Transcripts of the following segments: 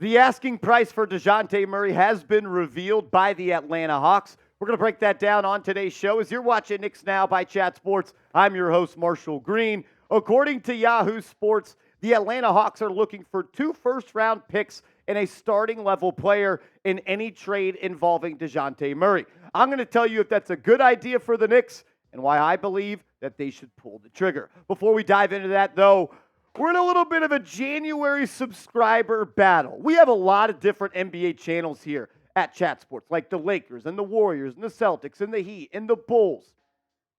The asking price for Dejounte Murray has been revealed by the Atlanta Hawks. We're going to break that down on today's show. As you're watching Knicks Now by Chat Sports, I'm your host, Marshall Green. According to Yahoo Sports, the Atlanta Hawks are looking for 2 first-round picks and a starting-level player in any trade involving Dejounte Murray. I'm going to tell you if that's a good idea for the Knicks and why I believe that they should pull the trigger. Before we dive into that, though, we're in a little bit of a January subscriber battle. We have a lot of different NBA channels here at Chat Sports, like the Lakers and the Warriors and the Celtics and the Heat and the Bulls.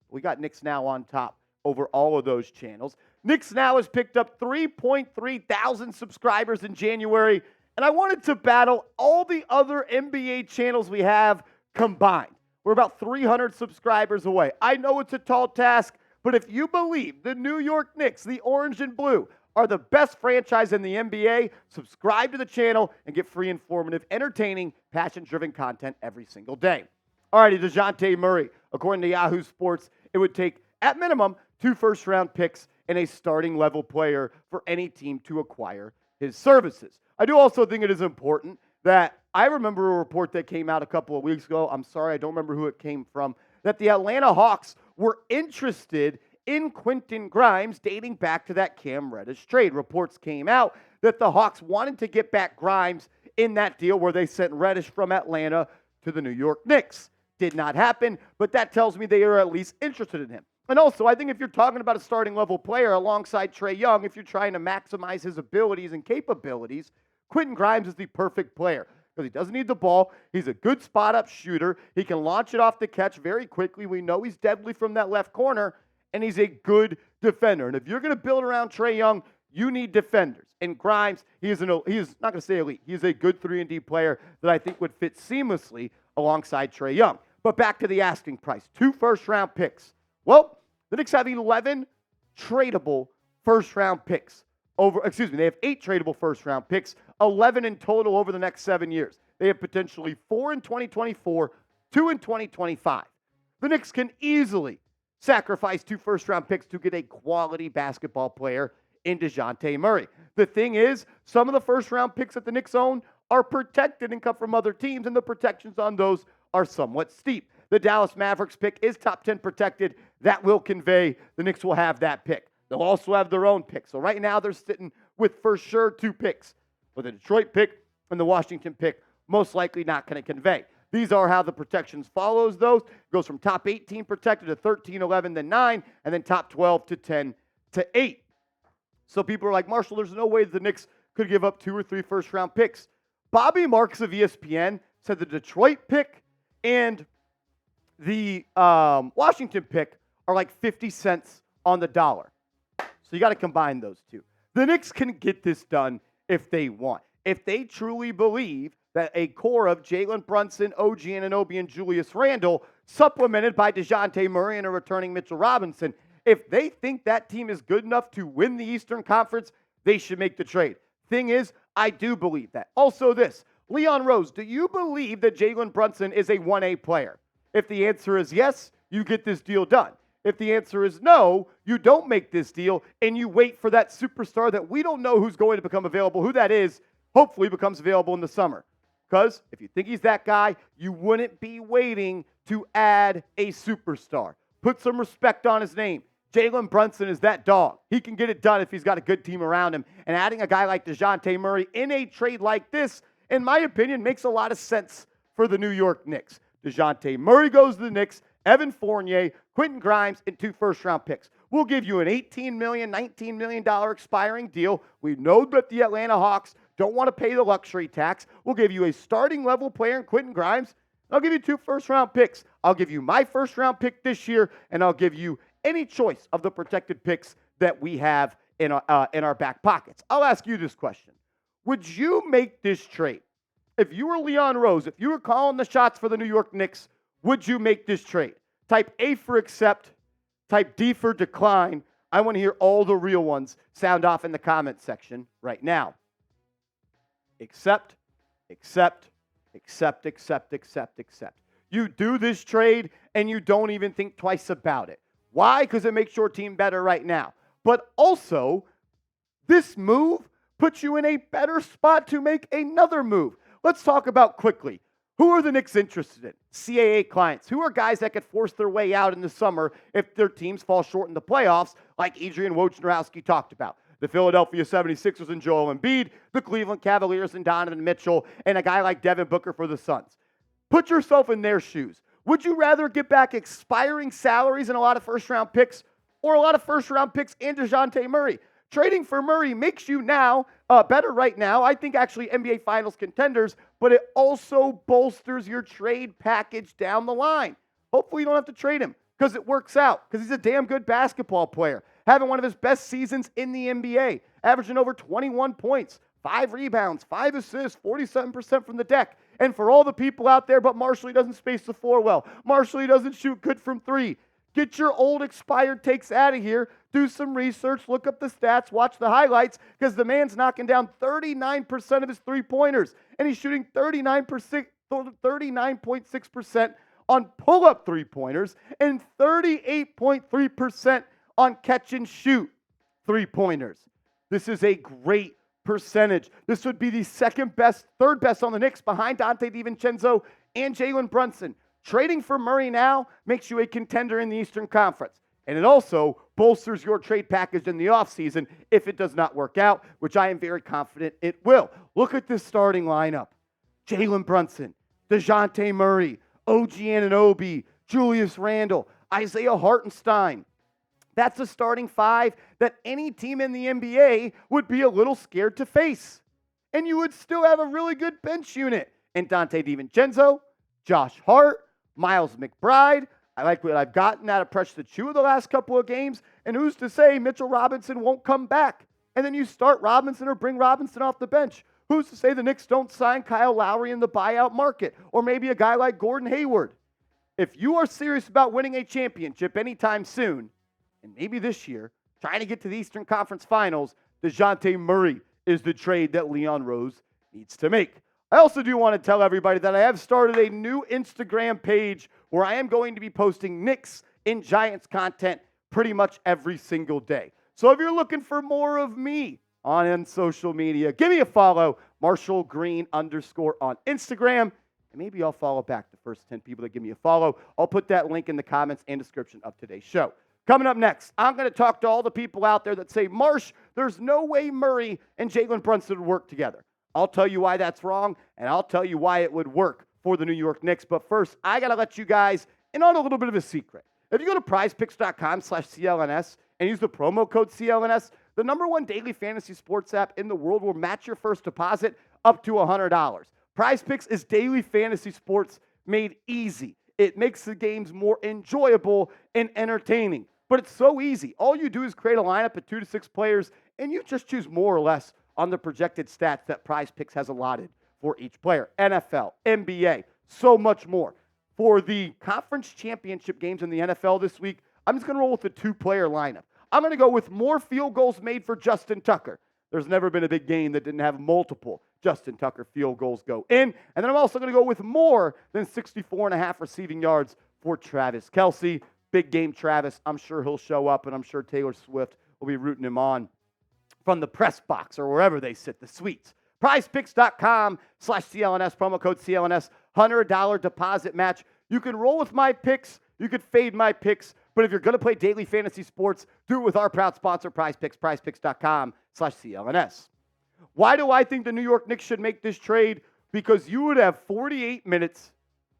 We got Knicks Now on top over all of those channels. Knicks Now has picked up 3.3 thousand subscribers in January, and I wanted to battle all the other NBA channels we have combined. We're about 300 subscribers away. I know it's a tall task, but if you believe the New York Knicks, the orange and blue, are the best franchise in the NBA, subscribe to the channel and get free, informative, entertaining, passion-driven content every single day. Alrighty, Dejounte Murray. According to Yahoo Sports, it would take, at minimum, 2 first-round picks and a starting-level player for any team to acquire his services. I do also think it is important that I remember a report that came out a couple of weeks ago. I'm sorry, I don't remember who it came from, that the Atlanta Hawks were interested in Quentin Grimes dating back to that Cam Reddish trade. Reports came out that the Hawks wanted to get back Grimes in that deal where they sent Reddish from Atlanta to the New York Knicks. Did not happen, but that tells me they are at least interested in him. And also, I think if you're talking about a starting level player alongside Trae Young, if you're trying to maximize his abilities and capabilities, Quentin Grimes is the perfect player because he doesn't need the ball. He's a good spot-up shooter. He can launch it off the catch very quickly. We know he's deadly from that left corner, and he's a good defender. And if you're going to build around Trae Young, you need defenders. And Grimes, he is not going to say elite. He's a good 3-and-D player that I think would fit seamlessly alongside Trae Young. But back to the asking price, 2 first-round picks. Well, the Knicks have 11 tradable first-round picks. They have 8 tradable first-round picks, 11 in total over the next 7 years. They have potentially 4 in 2024, 2 in 2025. The Knicks can easily sacrifice 2 first-round picks to get a quality basketball player in Dejounte Murray. The thing is, some of the first-round picks that the Knicks own are protected and come from other teams, and the protections on those are somewhat steep. The Dallas Mavericks pick is top 10 protected. That will convey the Knicks will have that pick. They'll also have their own pick. So right now they're sitting with for sure 2 picks. But the Detroit pick and the Washington pick most likely not going to convey. These are how the protections follows those. It goes from top 18 protected to 13, 11, then 9, and then top 12 to 10 to 8. So people are like, Marshall, there's no way the Knicks could give up 2 or 3 first-round picks. Bobby Marks of ESPN said the Detroit pick and the Washington pick are like 50 cents on the dollar. So you got to combine those two. The Knicks can get this done if they want. If they truly believe that a core of Jalen Brunson, OG Anunoby, and Julius Randle, supplemented by Dejounte Murray and a returning Mitchell Robinson, if they think that team is good enough to win the Eastern Conference, they should make the trade. Thing is, I do believe that. Also this, Leon Rose, do you believe that Jalen Brunson is a 1A player? If the answer is yes, you get this deal done. If the answer is no, you don't make this deal and you wait for that superstar that we don't know who's going to become available, who that is, hopefully becomes available in the summer. Because if you think he's that guy, you wouldn't be waiting to add a superstar. Put some respect on his name. Jalen Brunson is that dog. He can get it done if he's got a good team around him. And adding a guy like Dejounte Murray in a trade like this, in my opinion, makes a lot of sense for the New York Knicks. Dejounte Murray goes to the Knicks, Evan Fournier, Quentin Grimes, and 2 first-round picks. We'll give you an $18 million, $19 million expiring deal. We know that the Atlanta Hawks don't want to pay the luxury tax. We'll give you a starting-level player in Quentin Grimes. I'll give you 2 first-round picks. I'll give you my first-round pick this year, and I'll give you any choice of the protected picks that we have in our back pockets. I'll ask you this question. Would you make this trade? If you were Leon Rose, if you were calling the shots for the New York Knicks, would you make this trade? Type A for accept, type D for decline. I want to hear all the real ones sound off in the comment section right now. Accept, accept, accept, accept, accept, accept. You do this trade and you don't even think twice about it. Why? Because it makes your team better right now. But also, this move puts you in a better spot to make another move. Let's talk about quickly. Who are the Knicks interested in? CAA clients. Who are guys that could force their way out in the summer if their teams fall short in the playoffs, like Adrian Wojnarowski talked about? The Philadelphia 76ers and Joel Embiid, the Cleveland Cavaliers and Donovan Mitchell, and a guy like Devin Booker for the Suns. Put yourself in their shoes. Would you rather get back expiring salaries and a lot of first-round picks, or a lot of first-round picks and Dejounte Murray? Trading for Murray makes you now better right now. I think actually NBA Finals contenders, but it also bolsters your trade package down the line. Hopefully you don't have to trade him because it works out, because he's a damn good basketball player. Having one of his best seasons in the NBA, averaging over 21 points, 5 rebounds, 5 assists, 47% from the deck. And for all the people out there, but Marshall, he doesn't space the floor well. Marshall, he doesn't shoot good from 3. Get your old expired takes out of here. Do some research. Look up the stats. Watch the highlights, because the man's knocking down 39% of his three-pointers. And he's shooting 39.6% on pull-up three-pointers and 38.3% on catch-and-shoot three-pointers. This is a great percentage. This would be the third best on the Knicks behind Donte DiVincenzo and Jalen Brunson. Trading for Murray now makes you a contender in the Eastern Conference. And it also bolsters your trade package in the offseason if it does not work out, which I am very confident it will. Look at this starting lineup. Jalen Brunson, Dejounte Murray, OG Anunoby, Julius Randle, Isaiah Hartenstein. That's a starting 5 that any team in the NBA would be a little scared to face. And you would still have a really good bench unit. And Donte DiVincenzo, Josh Hart, Miles McBride. I like what I've gotten out of Precious Achiuwa the last couple of games. And who's to say Mitchell Robinson won't come back? And then you start Robinson or bring Robinson off the bench. Who's to say the Knicks don't sign Kyle Lowry in the buyout market? Or maybe a guy like Gordon Hayward. If you are serious about winning a championship anytime soon, and maybe this year, trying to get to the Eastern Conference Finals, Dejounte Murray is the trade that Leon Rose needs to make. I also do want to tell everybody that I have started a new Instagram page where I am going to be posting Knicks and Giants content pretty much every single day. So if you're looking for more of me on social media, give me a follow, MarshallGreen_ on Instagram, and maybe I'll follow back the first 10 people that give me a follow. I'll put that link in the comments and description of today's show. Coming up next, I'm going to talk to all the people out there that say, Marsh, there's no way Murray and Jalen Brunson would work together. I'll tell you why that's wrong, and I'll tell you why it would work for the New York Knicks. But first, I got to let you guys in on a little bit of a secret. If you go to PrizePicks.com/CLNS and use the promo code CLNS, the #1 daily fantasy sports app in the world will match your first deposit up to $100. PrizePicks is daily fantasy sports made easy. It makes the games more enjoyable and entertaining. But it's so easy. All you do is create a lineup of 2 to 6 players, and you just choose more or less on the projected stats that PrizePicks has allotted for each player. NFL, NBA, so much more. For the conference championship games in the NFL this week, I'm just going to roll with a 2-player lineup. I'm going to go with more field goals made for Justin Tucker. There's never been a big game that didn't have multiple Justin Tucker field goals go in. And then I'm also going to go with more than 64.5 receiving yards for Travis Kelce. Big game Travis. I'm sure he'll show up, and I'm sure Taylor Swift will be rooting him on from the press box or wherever they sit, the suites. PrizePicks.com/CLNS, promo code CLNS, $100 deposit match. You can roll with my picks. You could fade my picks. But if you're going to play daily fantasy sports, do it with our proud sponsor, PrizePicks, PrizePicks.com/CLNS. Why do I think the New York Knicks should make this trade? Because you would have 48 minutes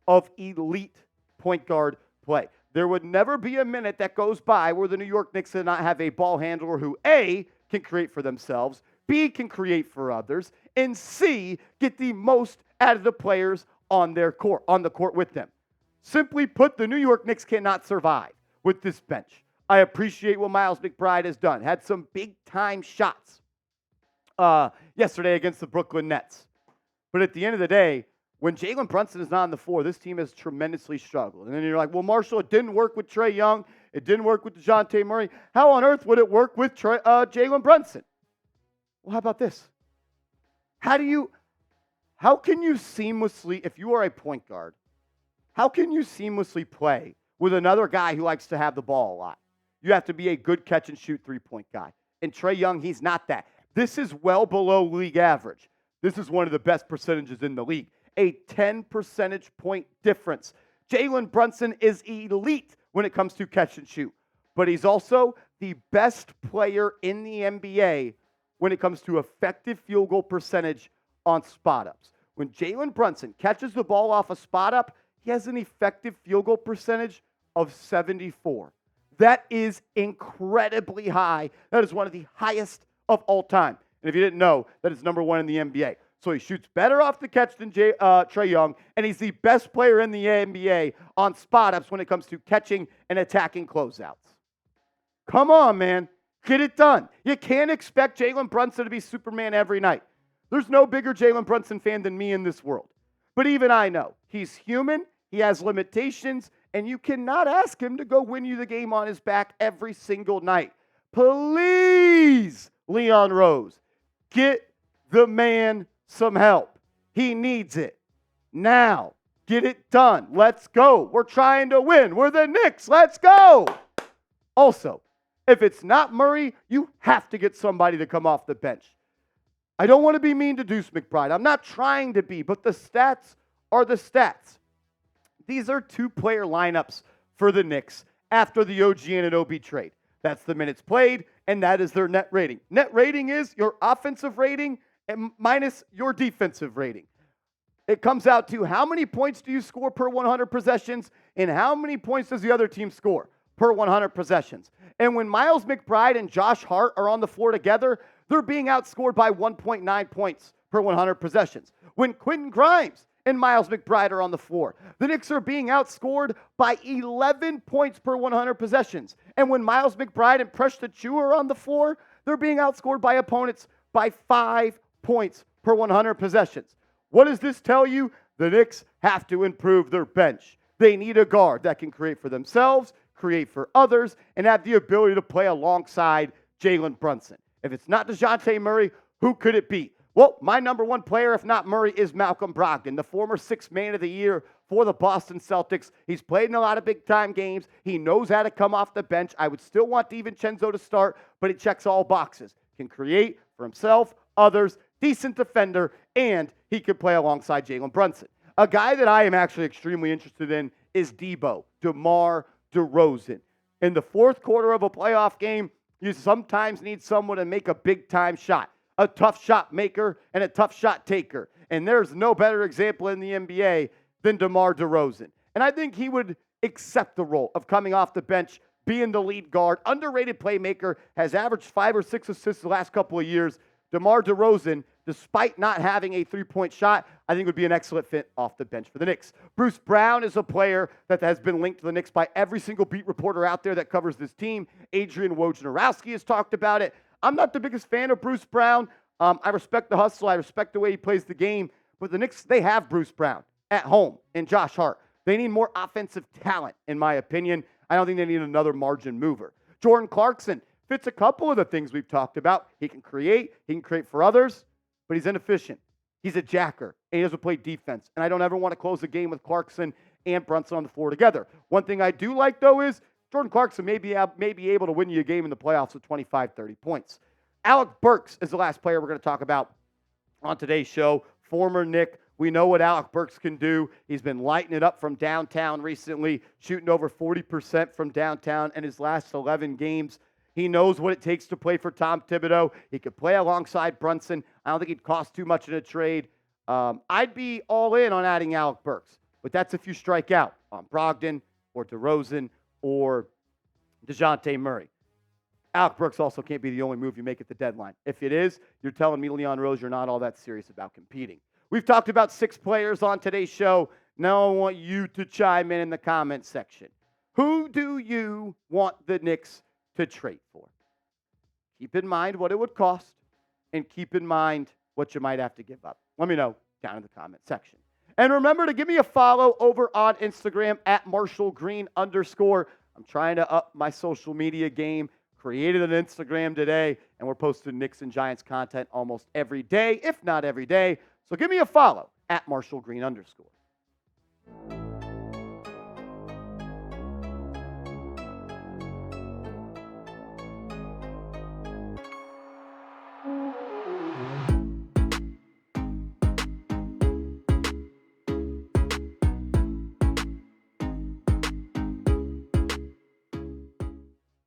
of elite point guard play. There would never be a minute that goes by where the New York Knicks do not have a ball handler who, A, can create for themselves, B, can create for others, and C, get the most out of the players on the court with them. Simply put, the New York Knicks cannot survive with this bench. I appreciate what Miles McBride has done. Had some big-time shots yesterday against the Brooklyn Nets. But at the end of the day, when Jalen Brunson is not on the floor, this team has tremendously struggled. And then you're like, well, Marshall, it didn't work with Trae Young. It didn't work with Dejounte Murray. How on earth would it work with Jalen Brunson? Well, how about this? How can you seamlessly, if you are a point guard, how can you seamlessly play with another guy who likes to have the ball a lot? You have to be a good catch-and-shoot three-point guy. And Trae Young, he's not that. This is well below league average. This is one of the best percentages in the league. A 10 percentage point difference. Jalen Brunson is elite when it comes to catch and shoot, but he's also the best player in the NBA when it comes to effective field goal percentage on spot ups. When Jalen Brunson catches the ball off a spot up, he has an effective field goal percentage of 74. That is incredibly high. That is one of the highest of all time. And if you didn't know, that is number one in the NBA. So he shoots better off the catch than Trae Young, and he's the best player in the NBA on spot-ups when it comes to catching and attacking closeouts. Come on, man. Get it done. You can't expect Jalen Brunson to be Superman every night. There's no bigger Jalen Brunson fan than me in this world. But even I know he's human, he has limitations, and you cannot ask him to go win you the game on his back every single night. Please, Leon Rose, get the man some help. He needs it. Now, get it done. Let's go. We're trying to win. We're the Knicks. Let's go. Also, if it's not Murray, you have to get somebody to come off the bench. I don't want to be mean to Deuce McBride. I'm not trying to be, but the stats are the stats. These are two-player lineups for the Knicks after the OG Anunoby trade. That's the minutes played, and that is their net rating. Net rating is your offensive rating and minus your defensive rating. It comes out to how many points do you score per 100 possessions and how many points does the other team score per 100 possessions. And when Miles McBride and Josh Hart are on the floor together, they're being outscored by 1.9 points per 100 possessions. When Quentin Grimes and Miles McBride are on the floor, the Knicks are being outscored by 11 points per 100 possessions. And when Miles McBride and Achiuwa are on the floor, they're being outscored by opponents by 5 points per 100 possessions. What does this tell you? The Knicks have to improve their bench. They need a guard that can create for themselves, create for others, and have the ability to play alongside Jalen Brunson. If it's not Dejounte Murray, who could it be? Well, my number one player, if not Murray, is Malcolm Brogdon, the former sixth man of the year for the Boston Celtics. He's played in a lot of big-time games. He knows how to come off the bench. I would still want DiVincenzo to start, but he checks all boxes. Can create for himself, others, decent defender, and he could play alongside Jalen Brunson. A guy that I am actually extremely interested in is DeMar DeRozan. In the fourth quarter of a playoff game, you sometimes need someone to make a big-time shot, a tough shot maker and a tough shot taker. And there's no better example in the NBA than DeMar DeRozan. And I think he would accept the role of coming off the bench, being the lead guard, underrated playmaker, has averaged 5 or 6 assists the last couple of years. DeMar DeRozan, despite not having a three-point shot, I think would be an excellent fit off the bench for the Knicks. Bruce Brown is a player that has been linked to the Knicks by every single beat reporter out there that covers this team. Adrian Wojnarowski has talked about it. I'm not the biggest fan of Bruce Brown. I respect the hustle. I respect the way he plays the game. But the Knicks, they have Bruce Brown at home and Josh Hart. They need more offensive talent, in my opinion. I don't think they need another margin mover. Jordan Clarkson fits a couple of the things we've talked about. He can create for others, but he's inefficient. He's a jacker, and he doesn't play defense. And I don't ever want to close a game with Clarkson and Brunson on the floor together. One thing I do like, though, is Jordan Clarkson may be able to win you a game in the playoffs with 25, 30 points. Alec Burks is the last player we're going to talk about on today's show. Former Knick. We know what Alec Burks can do. He's been lighting it up from downtown recently, shooting over 40% from downtown in his last 11 games. He knows what it takes to play for Tom Thibodeau. He could play alongside Brunson. I don't think he'd cost too much in a trade. I'd be all in on adding Alec Burks, but that's if you strike out on Brogdon or DeRozan or Dejounte Murray. Alec Burks also can't be the only move you make at the deadline. If it is, you're telling me, Leon Rose, you're not all that serious about competing. We've talked about 6 players on today's show. Now I want you to chime in the comment section. Who do you want the Knicks to trade for? Keep in mind what it would cost, and keep in mind what you might have to give up. Let me know down in the comment section. And remember to give me a follow over on Instagram at @MarshallGreen_. I'm trying to up my social media game. Created an Instagram today, and we're posting Knicks and Giants content almost every day, if not every day. So give me a follow at @MarshallGreen_.